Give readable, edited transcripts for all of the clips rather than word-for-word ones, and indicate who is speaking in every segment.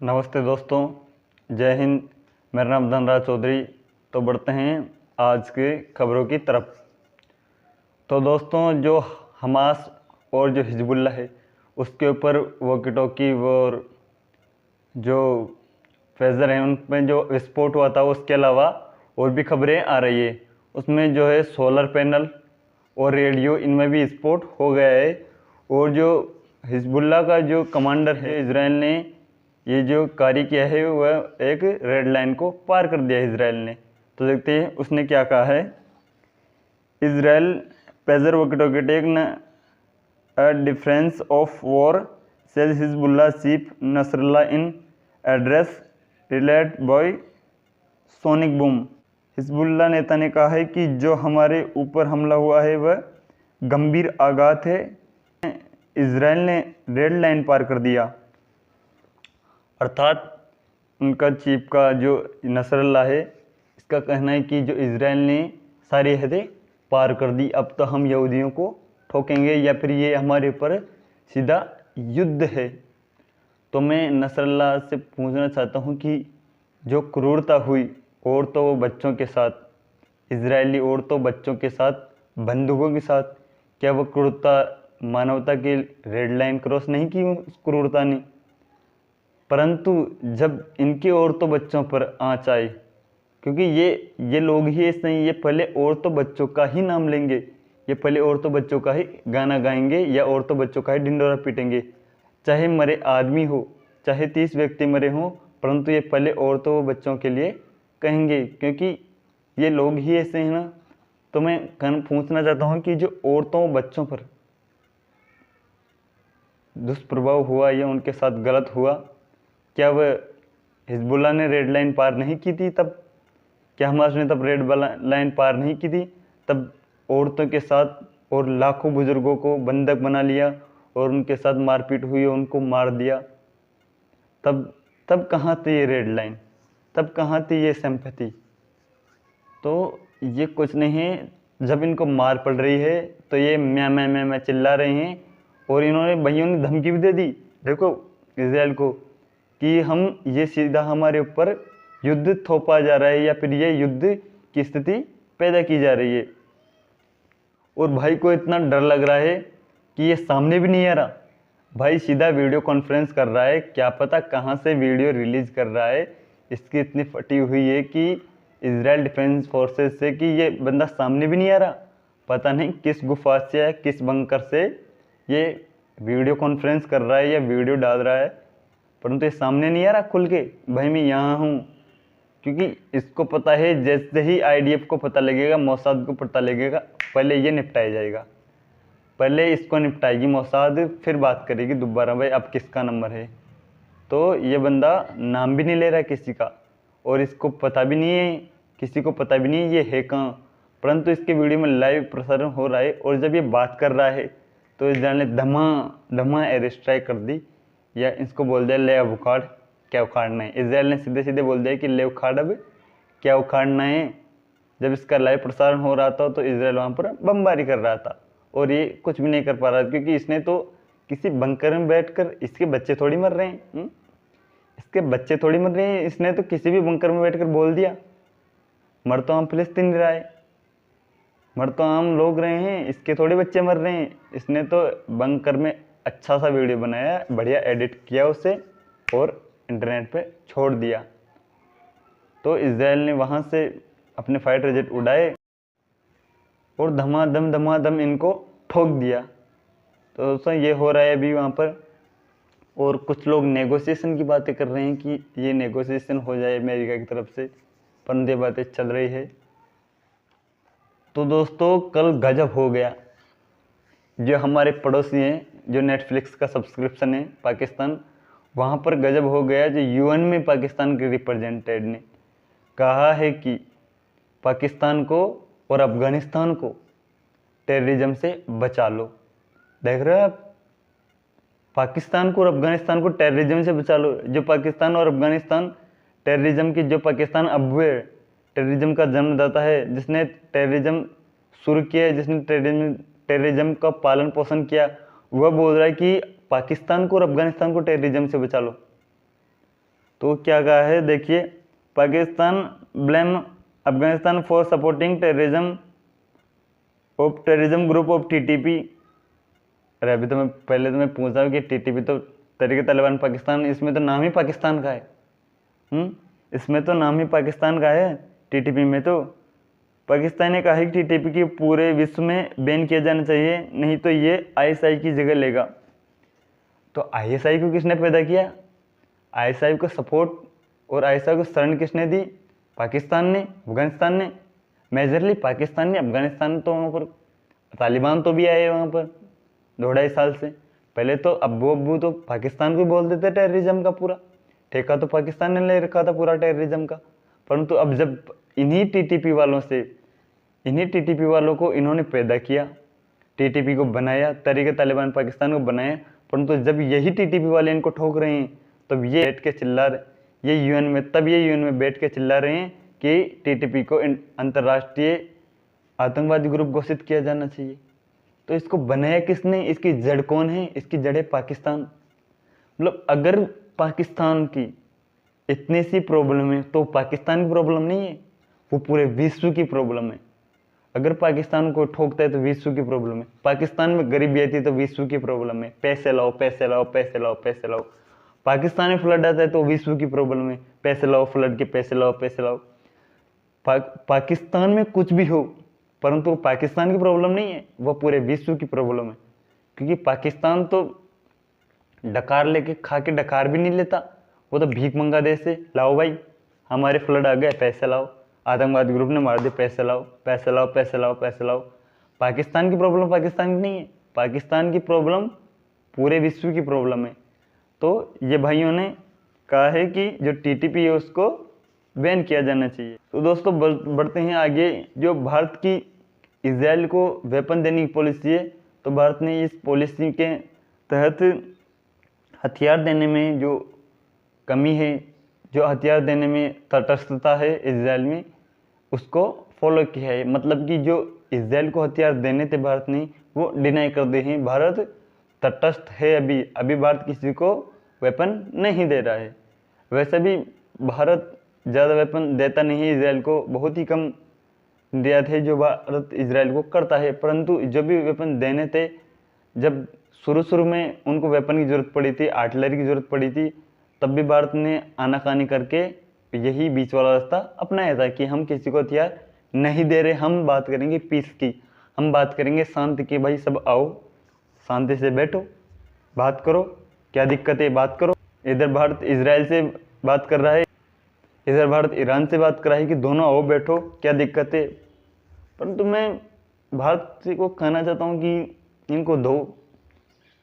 Speaker 1: नमस्ते दोस्तों, जय हिंद। मेरा नाम धनराज चौधरी। तो बढ़ते हैं आज के खबरों की तरफ। तो दोस्तों, जो हमास और जो हिजबुल्लाह है उसके ऊपर वॉकी टॉकी और जो फेज़र हैं उन में जो विस्फोट हुआ था, उसके अलावा और भी खबरें आ रही है। उसमें जो है सोलर पैनल और रेडियो, इनमें भी विस्फोट हो गया है। और जो हिजबुल्लाह का जो कमांडर है, इजराइल ने ये जो कार्य किया है वह एक रेड लाइन को पार कर दिया इजराइल ने। तो देखते हैं उसने क्या कहा है। इजराइल पेजर वॉकी टेक न a defense of war, says Hezbollah chief Nasrallah in address relayed by sonic boom। Hezbollah नेता ने कहा है कि जो हमारे ऊपर हमला हुआ है वह गंभीर आघात है। इजराइल ने रेड लाइन पार कर दिया, अर्थात उनका चीफ का जो नसरल्ला है, इसका कहना है कि जो इजराइल ने सारी हदें पार कर दी, अब तो हम यहूदियों को ठोकेंगे या फिर ये हमारे ऊपर सीधा युद्ध है। तो मैं नसरल्ला से पूछना चाहता हूँ कि जो क्रूरता हुई औरतों व बच्चों के साथ, इजरायली औरतों बच्चों के साथ, बंदूकों के साथ, क्या वह क्रूरता मानवता की रेड लाइन क्रॉस नहीं की उस क्रूरता ने? परंतु जब इनके औरतों बच्चों पर आँच आई, क्योंकि ये लोग ही ऐसे नहीं, ये पहले औरतों बच्चों का ही नाम लेंगे, ये पहले औरतों बच्चों का ही गाना गाएंगे या औरतों बच्चों का ही ढिंडोरा पीटेंगे। चाहे मरे आदमी हो, चाहे 30 व्यक्ति मरे हों, परंतु ये पहले औरतों बच्चों के लिए कहेंगे, क्योंकि ये लोग ही ऐसे हैं ना। तो मैं पूछना चाहता हूँ कि जो औरतों बच्चों पर दुष्प्रभाव हुआ या उनके साथ गलत हुआ, क्या वह हिजबुल्लाह ने रेड लाइन पार नहीं की थी तब? क्या हमास ने तब रेड लाइन पार नहीं की थी? तब औरतों के साथ और लाखों बुजुर्गों को बंधक बना लिया और उनके साथ मारपीट हुई, उनको मार दिया। तब कहाँ थी ये रेड लाइन? तब कहाँ थी ये सिंपैथी? तो ये कुछ नहीं है। जब इनको मार पड़ रही है तो ये मैं चिल्ला रहे हैं, और इन्होंने भाइयों ने धमकी भी दे दी, देखो इजराइल को, कि हम ये सीधा हमारे ऊपर युद्ध थोपा जा रहा है या फिर ये युद्ध की स्थिति पैदा की जा रही है। और भाई को इतना डर लग रहा है कि ये सामने भी नहीं आ रहा, भाई सीधा वीडियो कॉन्फ्रेंस कर रहा है, क्या पता कहाँ से वीडियो रिलीज कर रहा है। इसकी इतनी फटी हुई है कि इजराइल डिफेंस फोर्सेस से, कि ये बंदा सामने भी नहीं आ रहा, पता नहीं किस गुफा से या किस बंकर से ये वीडियो कॉन्फ्रेंस कर रहा है या वीडियो डाल रहा है, परंतु ये सामने नहीं आ रहा खुल के, भाई मैं यहाँ हूँ। क्योंकि इसको पता है जैसे ही आईडीएफ को पता लगेगा, मोसाद को पता लगेगा, पहले ये निपटाया जाएगा, पहले इसको निपटाएगी मोसाद, फिर बात करेगी दोबारा भाई अब किसका नंबर है। तो ये बंदा नाम भी नहीं ले रहा किसी का, और इसको पता भी नहीं है, किसी को पता भी नहीं है ये है कहाँ, परंतु इसके वीडियो में लाइव प्रसारण हो रहा है। और जब ये बात कर रहा है तो इजराइल ने धमा एयर स्ट्राइक कर दी, या इसको बोल दिया ले अब उखाड़, क्या उखाड़ना है। इजराइल ने सीधे सीधे बोल दिया कि ले उखाड़, अब क्या उखाड़ना है। जब इसका लाइव प्रसारण हो रहा था तो इजराइल वहाँ पर बमबारी कर रहा था, और ये कुछ भी नहीं कर पा रहा, क्योंकि इसने तो किसी बंकर में बैठकर, इसके बच्चे थोड़ी मर रहे हैं, इसके बच्चे थोड़ी मर रहे हैं, इसने तो किसी भी बंकर में बैठकर बोल दिया, मर तो हम फिलिस्तीन रहा है, मर तो हम लोग रहे हैं, इसके थोड़े बच्चे मर रहे हैं। इसने तो बंकर में अच्छा सा वीडियो बनाया, बढ़िया एडिट किया उसे और इंटरनेट पे छोड़ दिया। तो इजराइल ने वहाँ से अपने फाइटर जेट उड़ाए और धमाधम इनको ठोक दिया। तो दोस्तों ये हो रहा है अभी वहाँ पर, और कुछ लोग नेगोशिएशन की बातें कर रहे हैं कि ये नेगोशिएशन हो जाए अमेरिका की तरफ से, परंतु ये बातें चल रही है। तो दोस्तों कल गजब हो गया। जो हमारे पड़ोसी हैं, जो नेटफ्लिक्स का सब्सक्रिप्शन है पाकिस्तान, वहाँ पर गजब हो गया। जो यूएन में पाकिस्तान के रिप्रेजेंटेटिव ने कहा है कि पाकिस्तान को और अफगानिस्तान को टेररिज्म से बचा लो। देख रहे हो आप, पाकिस्तान को और अफगानिस्तान को टेररिज्म से बचा लो। जो पाकिस्तान और अफगानिस्तान टेररिज्म की, जो पाकिस्तान अब टेररिज्म का जन्मदाता है, जिसने टेररिज्म शुरू किया है, जिसने टेररिज्म का पालन पोषण किया, वह बोल रहा है कि पाकिस्तान को और अफगानिस्तान को टेररिज्म से बचा लो। तो क्या कहा है देखिए, Pakistan blame Afghanistan for supporting terrorism group of TTP. अरे अभी तो मैं पहले तो मैं पूछ रहा हूँ कि टीटीपी तो तहरीक तालिबान पाकिस्तान, इसमें तो नाम ही पाकिस्तान का है। इसमें तो नाम ही पाकिस्तान का है। टीटीपी में तो पाकिस्तान ने कहा है कि टीटीपी की पूरे विश्व में बैन किया जाना चाहिए, नहीं तो ये आईएसआई की जगह लेगा। तो आईएसआई को किसने पैदा किया? आईएसआई को सपोर्ट और आईएसआई को शरण किसने दी? पाकिस्तान ने, अफगानिस्तान ने, मेजरली पाकिस्तान ने। अफगानिस्तान तो वहाँ पर तालिबान तो भी आए वहाँ पर 2-2.5 साल से। पहले तो अब्बू तो पाकिस्तान को बोल देते टेररिज्म का, पूरा ठेका तो पाकिस्तान ने ले रखा था पूरा टेररिज्म का। परंतु अब जब इन्हीं टीटीपी वालों को इन्होंने पैदा किया, टीटीपी को बनाया, तहरीक तालिबान पाकिस्तान को बनाया, परंतु जब यही टीटीपी वाले इनको ठोक रहे हैं तब ये बैठ के चिल्ला रहे, ये यूएन में बैठ के चिल्ला रहे हैं कि टीटीपी को अंतर्राष्ट्रीय आतंकवादी ग्रुप घोषित किया जाना चाहिए। तो इसको बनाया किसने? इसकी जड़ कौन है? इसकी जड़ है पाकिस्तान। मतलब अगर पाकिस्तान की इतनी सी प्रॉब्लम है तो पाकिस्तान की प्रॉब्लम नहीं है, वो पूरे विश्व की प्रॉब्लम है। अगर पाकिस्तान को ठोकता है तो विश्व की प्रॉब्लम है। पाकिस्तान में गरीबी आती है तो विश्व की प्रॉब्लम है। पैसे लाओ, पैसे लाओ, पैसे लाओ, पैसे लाओ। पाकिस्तान में फ्लड आता है तो विश्व की प्रॉब्लम है। पैसे लाओ, फ्लड के पैसे लाओ, पैसे लाओ। पाकिस्तान में कुछ भी हो, परंतु पाकिस्तान की प्रॉब्लम नहीं है, वह पूरे विश्व की प्रॉब्लम है। क्योंकि पाकिस्तान तो डकार लेके खा के डकार भी नहीं लेता, वो तो भीख मंगा देश से, लाओ भाई हमारे फ्लड आ गए, पैसे लाओ, आतंकवादी ग्रुप ने मार दिए, पैसे लाओ, पैसे लाओ, पैसे लाओ, पैसे लाओ। पाकिस्तान की प्रॉब्लम पाकिस्तान की नहीं है, पाकिस्तान की प्रॉब्लम पूरे विश्व की प्रॉब्लम है। तो ये भाइयों ने कहा है कि जो टीटीपी है उसको बैन किया जाना चाहिए। तो दोस्तों बढ़ते हैं आगे। जो भारत की इजराइल को वेपन देने की पॉलिसी है, तो भारत ने इस पॉलिसी के तहत हथियार देने में जो कमी है, जो हथियार देने में तटस्थता है इजराइल में, उसको फॉलो किया है। मतलब कि जो इजराइल को हथियार देने थे भारत ने, वो डिनाई कर दिए हैं। भारत तटस्थ है, अभी भारत किसी को वेपन नहीं दे रहा है। वैसे भी भारत ज़्यादा वेपन देता नहीं है इजराइल को, बहुत ही कम दिया थे जो भारत इजराइल को करता है। परंतु जो भी वेपन देने थे, जब शुरू में उनको वेपन की ज़रूरत पड़ी थी, आर्टिलरी की ज़रूरत पड़ी थी, तब भी भारत ने आनाकानी करके यही बीच वाला रास्ता अपनाया था कि हम किसी को हथियार नहीं दे रहे, हम बात करेंगे पीस की, हम बात करेंगे शांति की। भाई सब आओ, शांति से बैठो, बात करो, क्या दिक्कत है बात करो। इधर भारत इजराइल से बात कर रहा है, इधर भारत ईरान से बात कर रहा है कि दोनों आओ बैठो, क्या दिक्कत है। परंतु मैं भारत से को कहना चाहता हूँ कि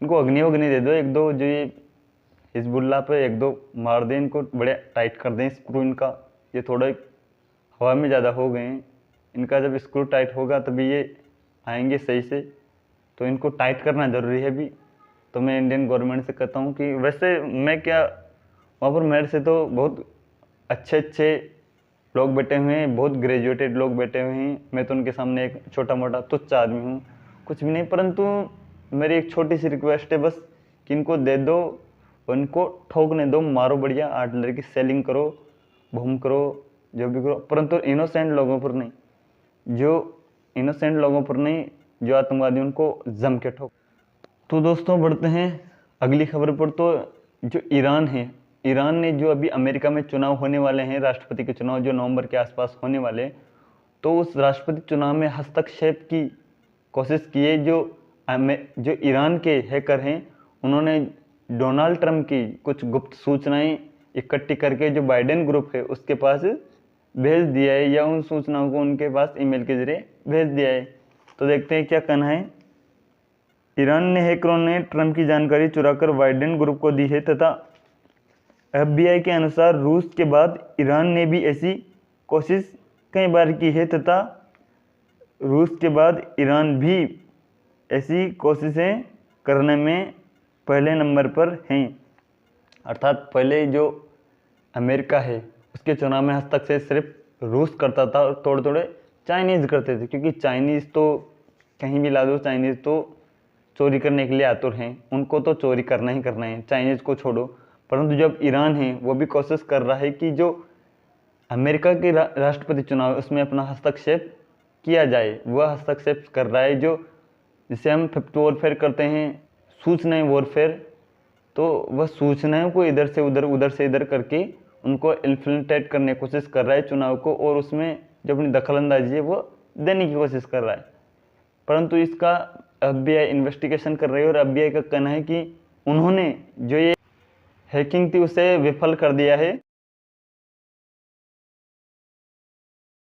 Speaker 1: इनको अग्नि दे दो, एक दो जो ये हिजबुल्लाह पे एक दो मार दें, इनको बड़े टाइट कर दें स्क्रू इनका। ये थोड़ा हवा में ज़्यादा हो गए हैं, इनका जब स्क्रू टाइट होगा तभी ये आएंगे सही से। तो इनको टाइट करना ज़रूरी है अभी। तो मैं इंडियन गवर्नमेंट से कहता हूँ कि वैसे मैं क्या, वहाँ पर मेरे से तो बहुत अच्छे लोग बैठे हुए हैं, बहुत ग्रेजुएटेड लोग बैठे हुए हैं। मैं तो उनके सामने एक छोटा मोटा तुच्छ आदमी हूँ, कुछ भी नहीं। परंतु मेरी एक छोटी सी रिक्वेस्ट है बस कि इनको दे दो, उनको ठोकने दो, मारो बढ़िया, आर्टिलरी की सेलिंग करो, बम करो, जो भी करो, परंतु इनोसेंट लोगों पर नहीं, जो आतंकवादी उनको जम के ठोक। तो दोस्तों बढ़ते हैं अगली खबर पर। तो जो ईरान है, ईरान ने जो अभी अमेरिका में चुनाव होने वाले हैं, राष्ट्रपति के चुनाव जो नवंबर के आसपास होने वाले, तो उस राष्ट्रपति चुनाव में हस्तक्षेप की कोशिश की है। जो ईरान के हैकर हैं, उन्होंने डोनाल्ड ट्रंप की कुछ गुप्त सूचनाएं इकट्ठी करके जो बाइडेन ग्रुप है उसके पास भेज दिया है, या उन सूचनाओं को उनके पास ईमेल के जरिए भेज दिया है। तो देखते हैं क्या कहना है। ईरान ने हैकरों ने ट्रंप की जानकारी चुराकर बाइडेन ग्रुप को दी है, तथा FBI के अनुसार रूस के बाद ईरान ने भी ऐसी कोशिश कई बार की है, तथा रूस के बाद ईरान भी ऐसी कोशिशें करने में पहले नंबर पर हैं। अर्थात पहले जो अमेरिका है उसके चुनाव में हस्तक्षेप सिर्फ रूस करता था और थोड़े थोड़े चाइनीज़ करते थे, क्योंकि चाइनीज़ तो कहीं भी ला दो, चाइनीज़ तो चोरी करने के लिए आतुर हैं, उनको तो चोरी करना ही करना है, चाइनीज़ को छोड़ो। परंतु जब ईरान है वो भी कोशिश कर रहा है कि जो अमेरिका के राष्ट्रपति चुनाव है उसमें अपना हस्तक्षेप किया जाए, वह हस्तक्षेप कर रहा है, जो जिसे हम फिफ्थ वॉरफेयर करते हैं, सूचनाएं वॉरफेयर। तो वह सूचनाओं को इधर से उधर, उधर से इधर करके उनको इन्फ्लिक्ट करने की कोशिश कर रहा है चुनाव को, और उसमें जो अपनी दखलंदाजी है वो देने की कोशिश कर रहा है। परंतु इसका FBI इन्वेस्टिगेशन कर रही है और FBI का कहना है कि उन्होंने जो ये हैकिंग थी उसे विफल कर दिया है।